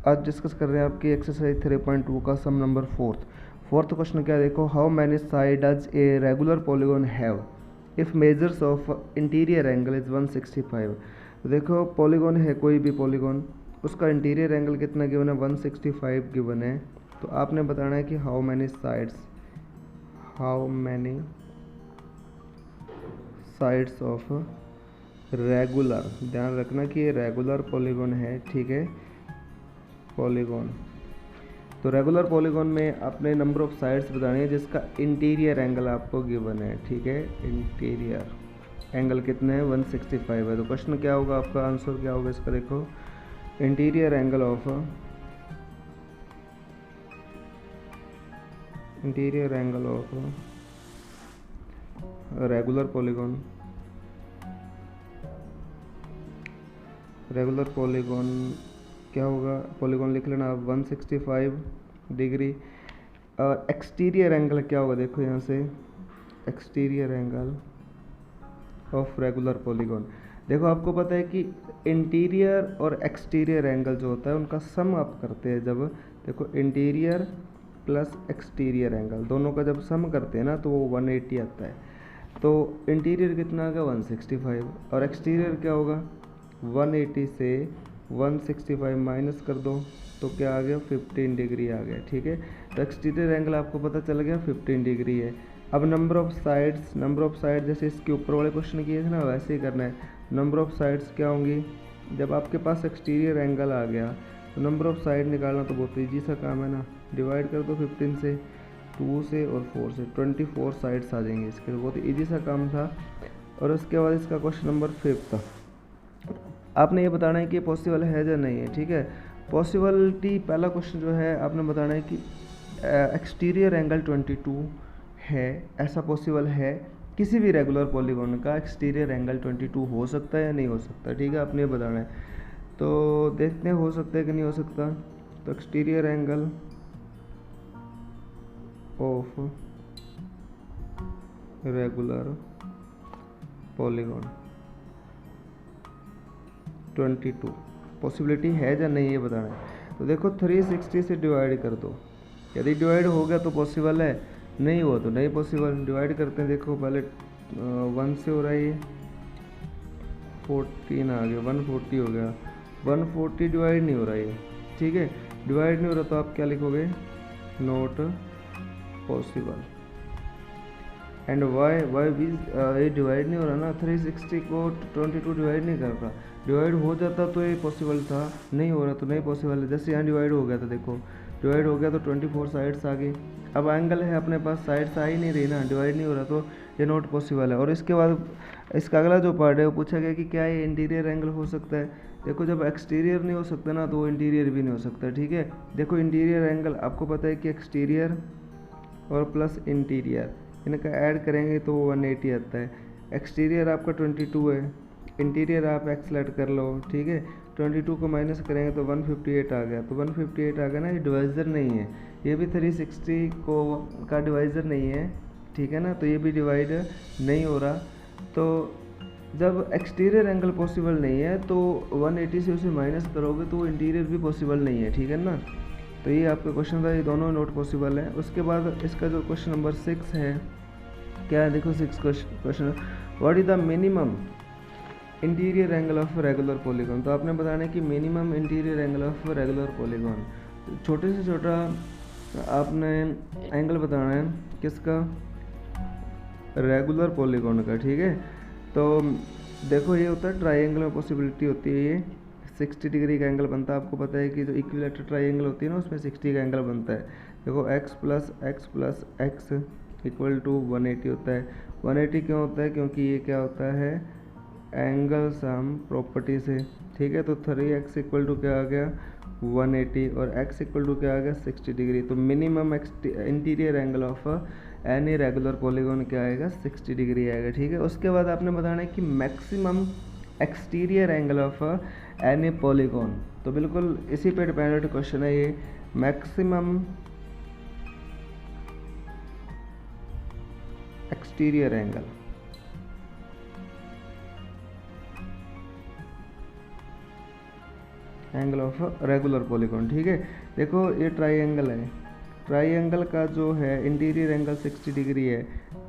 आज डिस्कस कर रहे हैं आपकी एक्सरसाइज 3.2 का सम नंबर फोर्थ क्वेश्चन क्या देखो, how many side does a regular polygon have if measures of interior angle is 165। देखो पॉलीगॉन है, कोई भी पॉलीगॉन, उसका इंटीरियर एंगल कितना गिवन है, 165 गिवन है। तो आपने बताना है कि how many sides of regular, ध्यान रखना कि ये रेगुलर पॉलीगॉन है, ठीक है, पॉलीगॉन। तो रेगुलर पॉलीगॉन में आपने नंबर ऑफ साइड्स बतानी है जिसका इंटीरियर एंगल आपको गिवन है, ठीक है। इंटीरियर एंगल कितने हैं, 165 है। तो क्वेश्चन क्या होगा, आपका आंसर क्या होगा इसका, देखो interior angle of regular polygon क्या होगा, पॉलीगॉन लिख लेना आप 165 डिग्री। और एक्सटीरियर एंगल क्या होगा, देखो यहाँ से exterior angle of regular polygon. देखो आपको पता है कि इंटीरियर और एक्सटीरियर एंगल जो होता है उनका सम आप करते हैं जब, देखो इंटीरियर प्लस एक्सटीरियर एंगल दोनों का जब सम करते हैं ना तो वो 180 आता है। तो इंटीरियर कितना आ गया 165 और एक्सटीरियर क्या होगा 180 से 165 माइनस कर दो तो क्या आ गया 15 डिग्री आ गया, ठीक है। तो एक्सटीरियर एंगल आपको पता चल गया 15 डिग्री है। अब नंबर ऑफ साइड जैसे इसके ऊपर वाले क्वेश्चन किए थे ना वैसे ही करना है। नंबर ऑफ साइड्स क्या होंगी, जब आपके पास एक्सटीरियर एंगल आ गया तो नंबर ऑफ साइड निकालना तो बहुत ईजी सा काम है ना, डिवाइड कर दो 15 से, 2 से और 4 से, 24 साइड्स आ जाएंगे इसके, तो बहुत ईजी सा काम था। और उसके बाद इसका क्वेश्चन नंबर 5 आपने ये बताना है कि पॉसिबल है या नहीं है, ठीक है। पॉसिबिलिटी पहला क्वेश्चन जो है आपने बताना है कि एक्सटीरियर एंगल 22 है, ऐसा पॉसिबल है किसी भी रेगुलर पॉलीगॉन का एक्सटीरियर एंगल 22 हो सकता है या नहीं हो सकता, ठीक है, आपने ये बताना है। तो देखते हैं हो सकता है कि नहीं हो सकता। तो exterior angle of regular polygon 22 possibility है या नहीं ये बताना है। तो देखो 360 से डिवाइड कर दो, यदि डिवाइड हो गया तो पॉसिबल है, नहीं हुआ तो नहीं पॉसिबल। डिवाइड करते हैं, देखो पहले 1 से हो रहा है ये 14 आ गया, 140 हो गया, 140 डिवाइड नहीं हो रहा है, ठीक है, डिवाइड नहीं हो रहा तो आप क्या लिखोगे, नॉट पॉसिबल। एंड वाई भी ये डिवाइड नहीं हो रहा ना, 360 को 22 डिवाइड नहीं कर रहा, डिवाइड हो जाता तो ये पॉसिबल था, नहीं हो रहा तो नहीं पॉसिबल है। जैसे यहाँ डिवाइड हो गया था, देखो डिवाइड हो गया तो 24 साइड्स आ गई। अब एंगल है अपने पास, साइड्स आ ही नहीं रही ना, डिवाइड नहीं हो रहा तो ये नॉट पॉसिबल है। और इसके बाद इसका अगला जो पार्ट है वो पूछा गया कि क्या ये इंटीरियर एंगल हो सकता है। देखो जब एक्सटीरियर नहीं हो सकता ना तो वो इंटीरियर भी नहीं हो सकता, ठीक है। देखो इंटीरियर एंगल आपको पता है कि एक्सटीरियर और प्लस इंटीरियर इनका ऐड करेंगे तो वो 180 आता है। एक्सटीरियर आपका 22 है, इंटीरियर आप एक्सलेट कर लो, ठीक है, 22 को माइनस करेंगे तो 158 आ गया, तो 158 आ गया ना, ये डिवाइज़र नहीं है, ये भी 360 को का डिवाइज़र नहीं है, ठीक है ना, तो ये भी डिवाइड नहीं हो रहा। तो जब एक्सटीरियर एंगल पॉसिबल नहीं है तो 180 से उसे माइनस करोगे तो वो इंटीरियर भी पॉसिबल नहीं है, ठीक है ना। तो ये आपका क्वेश्चन था, ये दोनों नॉट पॉसिबल है। उसके बाद इसका जो क्वेश्चन नंबर 6 है, क्या है देखो 6 question, what is the minimum interior angle of regular polygon. तो आपने बताना है कि minimum interior angle of regular polygon, छोटे से छोटा आपने एंगल बताना है किसका, रेगुलर पॉलीगॉन का, ठीक है। तो देखो ये होता है ट्राइंगल में पॉसिबिलिटी होती है, ये 60 डिग्री का एंगल बनता है। आपको पता है कि जो इक्विलेटरल ट्राइंगल होती है ना उसमें 60 का एंगल बनता है। देखो x plus x equal to 180 होता है। 180 क्यों होता है, क्योंकि ये क्या होता है, एंगल सम प्रॉपर्टी से, ठीक है। तो 3x इक्वल टू क्या आ गया 180 और x इक्वल टू क्या आ गया 60 डिग्री। तो minimum interior angle of any regular polygon क्या आएगा 60 डिग्री आएगा, ठीक है। उसके बाद आपने बताना है कि maximum exterior angle of any polygon. तो बिल्कुल इसी पे डिपेंडेंट क्वेश्चन है ये, maximum exterior angle angle of regular polygon. ठीक है, देखो ये ट्राइंगल है, ट्राइंगल का जो है इंटीरियर एंगल 60 डिग्री है,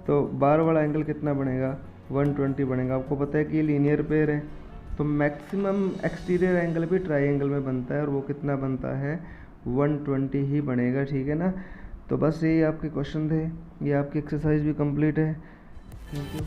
तो बार वाला एंगल कितना बनेगा 120 बनेगा। आपको पता है कि ये लीनियर पेयर है, तो मैक्सिमम एक्सटीरियर एंगल भी ट्राइंगल में बनता है और वो कितना बनता है 120 ही बनेगा। ठीक है ना, तो बस यही आपके क्वेश्चन थे, ये आपकी एक्सरसाइज भी कंप्लीट है। Thank you.